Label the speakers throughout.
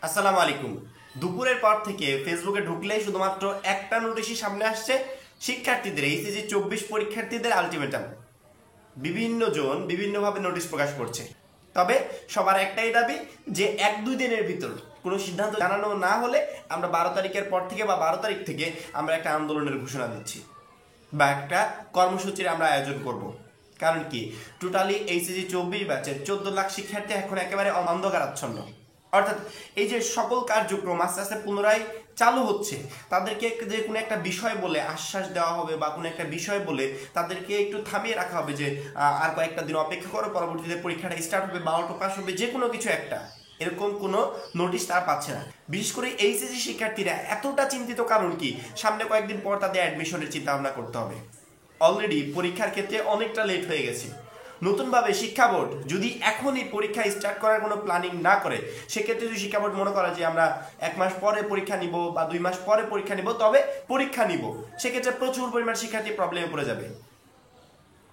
Speaker 1: আসসালামু আলাইকুম। দুপুরের পর থেকে ফেসবুকে ঢুকলেই শুধুমাত্র একটা নোটিশই সামনে আসছে, শিক্ষার্থীদের এইচএসসি 24 পরীক্ষার্থীদের আলটিমেটাম। বিভিন্ন জন বিভিন্নভাবে নোটিশ প্রকাশ করছে, তবে সবার একটাই দাবি যে 1-2 দিনের ভিতর কোনো সিদ্ধান্ত জানানো না হলে আমরা 12 তারিখের পর থেকে বা 12 তারিখ থেকে আমরা একটা আন্দোলনের ঘোষণা দিচ্ছি বা একটা কর্মসূচির আমরা আয়োজন করব। কারণ কি, টোটালি এইচএসসি 24 ব্যাচের 14 লাখ শিক্ষার্থী এখন একেবারে অন্ধকারাচ্ছন্ন। অর্থাৎ এই যে সকল কার্যক্রম আস্তে আস্তে পুনরায় চালু হচ্ছে, তাদেরকে যে কোনো একটা বিষয় বলে আশ্বাস দেওয়া হবে বা কোনো একটা বিষয় বলে তাদেরকে একটু থামিয়ে রাখা হবে যে আর কয়েকটা দিন অপেক্ষা করো, পরবর্তীতে পরীক্ষাটা স্টার্ট হবে, 12টা পাস হবে, যে কোনো কিছু একটা, এরকম কোনো নোটিশ তারা পাচ্ছে না। বিশেষ করে এইচএসসি শিক্ষার্থীরা এতটা চিন্তিত কারণ কি, সামনে কয়েকদিন পর তাদের অ্যাডমিশনের চিন্তা ভাবনা করতে হবে। অলরেডি পরীক্ষার ক্ষেত্রে অনেকটা লেট হয়ে গেছে। নতুনভাবে শিক্ষা বোর্ড যদি এখনই পরীক্ষা স্টার্ট করার কোনো প্ল্যানিং না করে, সেক্ষেত্রে যদি শিক্ষা বোর্ড মনে করে যে আমরা 1 মাস পরে পরীক্ষা নিব বা 2 মাস পরে পরীক্ষা নিব, তবে পরীক্ষা নিব, সেক্ষেত্রে প্রচুর পরিমাণ শিক্ষার্থী প্রবলেমে পড়ে যাবে।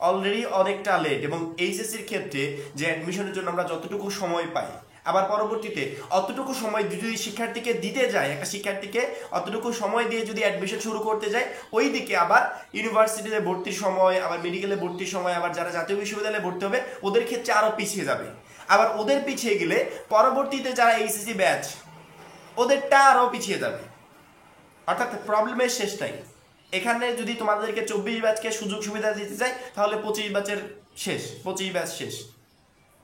Speaker 1: অলরেডি অনেকটা লেট, এবং এইচএসসির ক্ষেত্রে যে অ্যাডমিশনের জন্য আমরা যতটুকু সময় পাই, আবার পরবর্তীতে অতটুকু সময় যদি শিক্ষার্থীকে দিতে যায়, একটা শিক্ষার্থীকে অতটুকু সময় দিয়ে যদি অ্যাডমিশন শুরু করতে যায়, ওই দিকে আবার ইউনিভার্সিটিতে ভর্তির সময়, আবার মেডিকেলে ভর্তির সময়, আবার যারা জাতীয় বিশ্ববিদ্যালয়ে ভর্তি হবে ওদের ক্ষেত্রে আরও পিছিয়ে যাবে। আবার ওদের পিছিয়ে গেলে পরবর্তীতে যারা এইচএসসি ব্যাচ ওদেরটা আরও পিছিয়ে যাবে। অর্থাৎ প্রবলেমের শেষ নাই। এখানে যদি তোমাদেরকে 24 ব্যাচকে সুযোগ সুবিধা দিতে চাই, তাহলে 25 ব্যাচের শেষ, 25 ব্যাচ শেষ,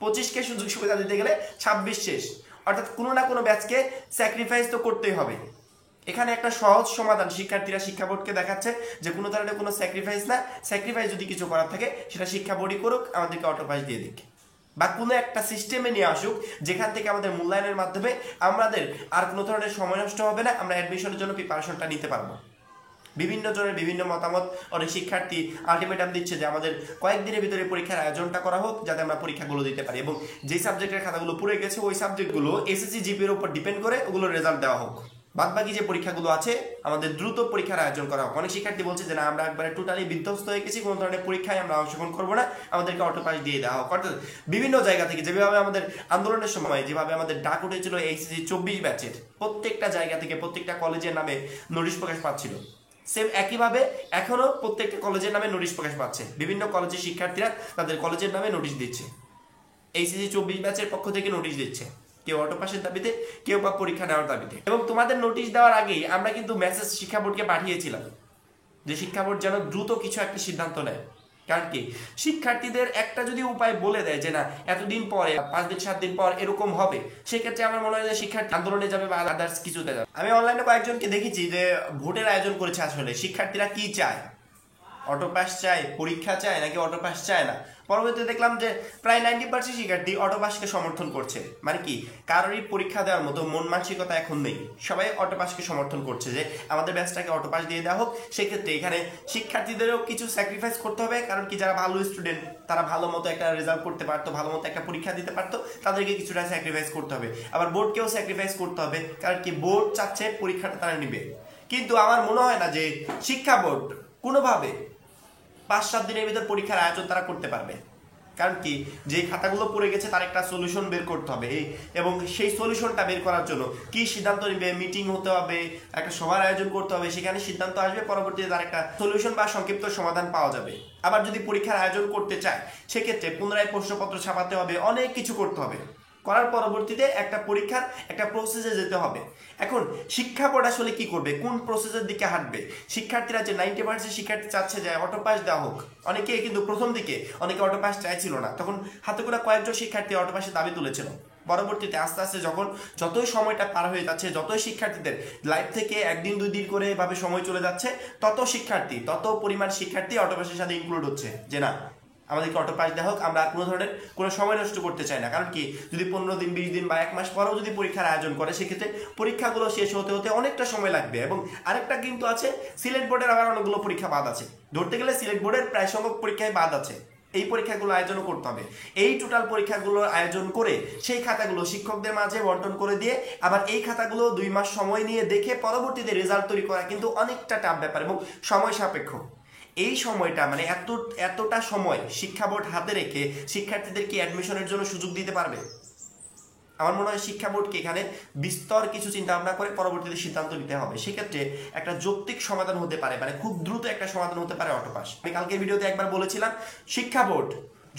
Speaker 1: 25কে সুযোগ সুবিধা দিতে গেলে 26 শেষ। অর্থাৎ কোনো না কোনো ব্যাচকে স্যাক্রিফাইস তো করতেই হবে। এখানে একটা সহজ সমাধান শিক্ষার্থীরা শিক্ষা বোর্ডকে দেখাচ্ছে যে কোনো ধরনের কোনো স্যাক্রিফাইস না, স্যাক্রিফাইস যদি কিছু করার থাকে সেটা শিক্ষা বোর্ডই করুক, আমাদেরকে অটোপাস দিয়ে দিক, বা কোনো একটা সিস্টেমে নিয়ে আসুক যেখান থেকে আমাদের মূল্যায়নের মাধ্যমে আমাদের আর কোনো ধরনের সময় নষ্ট হবে না, আমরা অ্যাডমিশনের জন্য প্রিপারেশনটা নিতে পারবো। বিভিন্ন জনের বিভিন্ন মতামত, অনেক শিক্ষার্থী আলটিমেটাম দিচ্ছে যে আমাদের কয়েকদিনের ভিতরে পরীক্ষার আয়োজনটা করা হোক, যাতে আমরা পরীক্ষাগুলো দিতে পারি, এবং যে সাবজেক্টের খাতাগুলো পুড়ে গেছে ওই সাবজেক্টগুলো এসএসসি জিপির উপর ডিপেন্ড করে ওগুলোর রেজাল্ট দেওয়া হোক। বাদবাকি যে পরীক্ষাগুলো আছে আমাদের দ্রুত পরীক্ষার আয়োজন করা হোক। অনেক শিক্ষার্থী বলছে যে না, আমরা একবারে টোটালি বিধ্বস্ত হয়ে গেছি, কোনো ধরনের পরীক্ষায় আমরা অংশগ্রহণ করবো না, আমাদেরকে অটোপাস দিয়ে দেওয়া হোক। অর্থাৎ বিভিন্ন জায়গা থেকে যেভাবে আমাদের আন্দোলনের সময় যেভাবে আমাদের ডাক উঠেছিল এইচএসসি 24 ব্যাচের, প্রত্যেকটা জায়গা থেকে প্রত্যেকটা কলেজের নামে নোটিশ প্রকাশ পাচ্ছিল, সেম একইভাবে এখনো প্রত্যেকটা কলেজের নামে নোটিশ প্রকাশ পাচ্ছে। বিভিন্ন কলেজের শিক্ষার্থীরা তাদের কলেজের নামে নোটিশ দিচ্ছে, এইচএসসি 24 ব্যাচের পক্ষ থেকে নোটিশ দিচ্ছে, কেউ অটো পাসের দাবিতে, কেউ বা পরীক্ষা নেওয়ার দাবিতে। এবং তোমাদের নোটিশ দেওয়ার আগেই আমরা কিন্তু মেসেজ শিক্ষা বোর্ডকে পাঠিয়েছিলাম যে শিক্ষা বোর্ড যেন দ্রুত কিছু একটা সিদ্ধান্ত নেয়। কারণ কি, শিক্ষার্থীদের একটা যদি উপায় বলে দেয় যে না এতদিন পরে 5 দিন 7 দিন পর এরকম হবে, সেক্ষেত্রে আমার মনে হয় যে শিক্ষার্থী আন্দোলনে যাবে বা আদার্স কিছুতে যাবে। আমি অনলাইনে কয়েকজনকে দেখেছি যে ভোটের আয়োজন করেছে। আসলে শিক্ষার্থীরা কি চায়, অটো পাস চায়, পরীক্ষা চায়, নাকি অটো পাস চায় না? পরবর্তীতে দেখলাম যে প্রায় 90% শিক্ষার্থী অটো পাসকে সমর্থন করছে। মানে কি, কারোরই পরীক্ষা দেওয়ার মতো মন মানসিকতা এখন নেই, সবাই অটো পাসকে সমর্থন করছে যে আমাদের ব্যাচটাকে অটো পাস দিয়ে দেওয়া হোক। সেক্ষেত্রে এখানে শিক্ষার্থীদেরও কিছু স্যাক্রিফাইস করতে হবে, কারণ কি যারা ভালো স্টুডেন্ট, তারা ভালো মতো একটা রেজাল্ট করতে পারতো, ভালো মতো একটা পরীক্ষা দিতে পারতো, তাদেরকে কিছুটা স্যাক্রিফাইস করতে হবে। আবার বোর্ডকেও স্যাক্রিফাইস করতে হবে, কারণ কি বোর্ড চাচ্ছে পরীক্ষাটা তারা নিবে। কিন্তু আমার মনে হয় না যে শিক্ষা বোর্ড কোনোভাবে 5-7 দিনের ভিতর পরীক্ষার আয়োজন তারা করতে পারবে। কারণ কি, যে খাতাগুলো পড়ে গেছে তার একটা সলিউশন বের করতে হবে, এবং সেই সলিউশনটা বের করার জন্য কি সিদ্ধান্ত নেবে, মিটিং হতে হবে, একটা সভার আয়োজন করতে হবে, সেখানে সিদ্ধান্ত আসবে, পরবর্তীতে তার একটা সলিউশন বা সংক্ষিপ্ত সমাধান পাওয়া যাবে। আবার যদি পরীক্ষার আয়োজন করতে চায়, সেক্ষেত্রে পুনরায় প্রশ্নপত্র ছাপাতে হবে, অনেক কিছু করতে হবে, করার পরবর্তীতে একটা পরীক্ষার একটা প্রসেসে যেতে হবে। এখন শিক্ষা বোর্ড আসলে কি করবে, কোন প্রসেসের দিকে হাঁটবে? শিক্ষার্থীরা যে 90% শিক্ষার্থী চাচ্ছে যে অটো পাস দেওয়া হোক, অনেকে কিন্তু প্রথম দিকে অনেকে অটো পাস চাইছিল না, তখন হাতে গোনা কয়েকজন শিক্ষার্থী অটো পাসের দাবি তুলেছিল। পরবর্তীতে আস্তে আস্তে যখন যতই সময়টা পার হয়ে যাচ্ছে, যতই শিক্ষার্থীদের লাইফ থেকে 1 দিন 2 দিন করে এভাবে সময় চলে যাচ্ছে, তত পরিমাণ শিক্ষার্থী অটো পাসের সাথে ইনক্লুড হচ্ছে যে না আমাদেরকে অটো পাস দেওয়া হোক, আমরা কোনো ধরনের কোনো সময় নষ্ট করতে চাই না। কারণ কি, যদি 15 দিন 20 দিন বা 1 মাস পরেও যদি পরীক্ষার আয়োজন করে, সেক্ষেত্রে পরীক্ষাগুলো শেষ হতে হতে অনেকটা সময় লাগবে। এবং আরেকটা কিন্তু আছে, সিলেট বোর্ডের আবার অনেকগুলো পরীক্ষা বাদ আছে, ধরতে গেলে সিলেট বোর্ডের প্রায় সংখ্যক পরীক্ষায় বাদ আছে। এই পরীক্ষাগুলো আয়োজনও করতে হবে। এই টোটাল পরীক্ষাগুলো আয়োজন করে সেই খাতাগুলো শিক্ষকদের মাঝে বন্টন করে দিয়ে আবার এই খাতাগুলো 2 মাস সময় নিয়ে দেখে পরবর্তীতে রেজাল্ট তৈরি করা কিন্তু অনেকটা টাফ ব্যাপার এবং সময় সাপেক্ষ। এই সময়টা মানে এতটা সময় শিক্ষা বোর্ড হাতে রেখে শিক্ষার্থীদেরকে অ্যাডমিশনের জন্য সুযোগ দিতে পারবে? আমার মনে হয় শিক্ষা বোর্ডকে এখানে বিস্তর কিছু চিন্তা ভাবনা করে পরবর্তীতে সিদ্ধান্ত নিতে হবে। সেক্ষেত্রে একটা যৌক্তিক সমাধান হতে পারে, মানে খুব দ্রুত একটা সমাধান হতে পারে অটোপাস। আমি কালকের ভিডিওতে একবার বলেছিলাম, শিক্ষা বোর্ড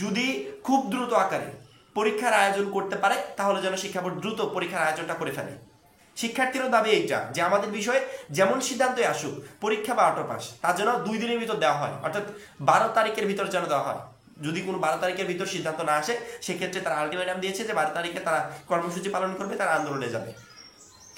Speaker 1: যদি খুব দ্রুত আকারে পরীক্ষার আয়োজন করতে পারে তাহলে যেন শিক্ষা বোর্ড দ্রুত পরীক্ষার আয়োজনটা করে ফেলে। শিক্ষার্থীরও দাবি এইটা যে আমাদের বিষয়ে যেমন সিদ্ধান্তই আসুক, পরীক্ষা বা অটোপাস তার জন্য 2 দিনের ভিতর দেওয়া হয়, অর্থাৎ 12 তারিখের ভিতর যেন দেওয়া হয়। যদি কোনো 12 তারিখের ভিতর সিদ্ধান্ত না আসে, সেক্ষেত্রে তারা আলটিমেটাম দিয়েছে যে 12 তারিখে তারা কর্মসূচি পালন করবে, তারা আন্দোলনে যাবে।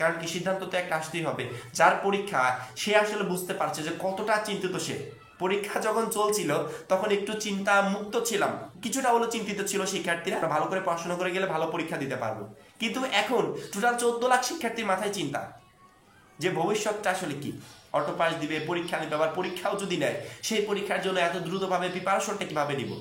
Speaker 1: কারণ কি, সিদ্ধান্ত তো একটা আসতেই হবে। যার পরীক্ষা সে আসলে বুঝতে পারছে যে কতটা চিন্তিত সে। পরীক্ষা যখন চলছিল তখন একটু চিন্তা মুক্ত ছিলাম, কিছুটা হলো চিন্তিত ছিল শিক্ষার্থীরা, ভালো করে পড়াশোনা করে গেলে ভালো পরীক্ষা দিতে পারবো। কিন্তু এখন টোটাল 14 লাখ শিক্ষার্থীর মাথায় চিন্তা যে ভবিষ্যৎটা আসলে কি, অটোপাস দিবে, পরীক্ষা নিবে, আবার পরীক্ষাও যদি নেয় সেই পরীক্ষার জন্য এত দ্রুতভাবে প্রিপারেশনটা কিভাবে নিব।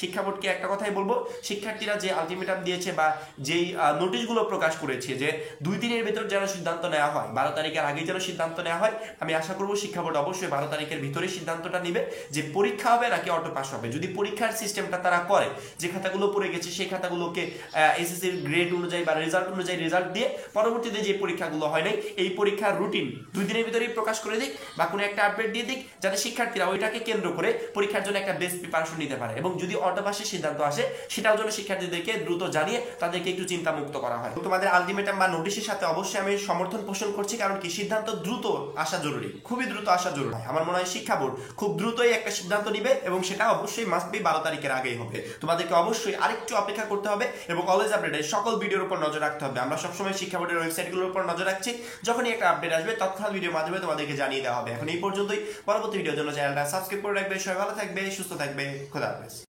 Speaker 1: শিক্ষা বোর্ডকে একটা কথাই বলবো, শিক্ষার্থীরা যে আলটিমেটাম দিয়েছে বা যেই নোটিশগুলো প্রকাশ করেছে যে 2 দিনের ভিতর যেন সিদ্ধান্ত নেওয়া হয়, 12 তারিখের আগে যেন সিদ্ধান্ত নেওয়া হয়, আমি আশা করবো শিক্ষা বোর্ড অবশ্যই 12 তারিখের ভিতরে সিদ্ধান্তটা নিবে যে পরীক্ষা হবে নাকি অটোপাস হবে। যদি পরীক্ষার সিস্টেমটা তারা করে, যে খাতাগুলো পড়ে গেছে সেই খাতাগুলোকে এসএসসির গ্রেড অনুযায়ী বা রেজাল্ট অনুযায়ী রেজাল্ট দিয়ে পরবর্তীতে যে পরীক্ষাগুলো হয় নাই এই পরীক্ষার রুটিন 2 দিনের ভিতরেই প্রকাশ করে দিক বা কোনো একটা আপডেট দিয়ে দিক, যাতে শিক্ষার্থীরা ওইটাকে কেন্দ্র করে পরীক্ষার জন্য একটা বেস্ট প্রিপারেশন নিতে পারে। এবং যদি অটোপাসের সিদ্ধান্ত আসে সেটাও যেন শিক্ষার্থীদেরকে দ্রুত জানিয়ে তাদেরকে একটু চিন্তা মুক্ত করা হয়। তোমাদের আলটিমেটাম বা নোটিশের সাথে অবশ্যই আমি সমর্থন পোষণ করছি, কারণ কি, সিদ্ধান্ত দ্রুত আসা জরুরি, খুবই দ্রুত আসা জরুরি। আমার মনে হয় শিক্ষা বোর্ড খুব দ্রুতই একটা সিদ্ধান্ত নিবে এবং সেটা অবশ্যই মাস্ট বি 12 তারিখের আগেই হবে। তোমাদেরকে অবশ্যই আরেকটু অপেক্ষা করতে হবে এবং অলওয়েজ আপডেটের সকল ভিডিওর উপর নজর রাখতে হবে। আমরা সবসময় শিক্ষা বোর্ডের ওয়েবসাইটগুলোর উপর নজর রাখছি, যখনই একটা আপডেট আসবে তৎক্ষণাৎ ভিডিওর মাধ্যমে তোমাদেরকে জানিয়ে দেওয়া হবে। এখন এই পর্যন্তই, পরবর্তী ভিডিওর জন্য চ্যানেলটা সাবস্ক্রাইব করে রাখবে। সবাই ভালো থাকবে, সুস্থ থাকবে, খোদা হাফেজ।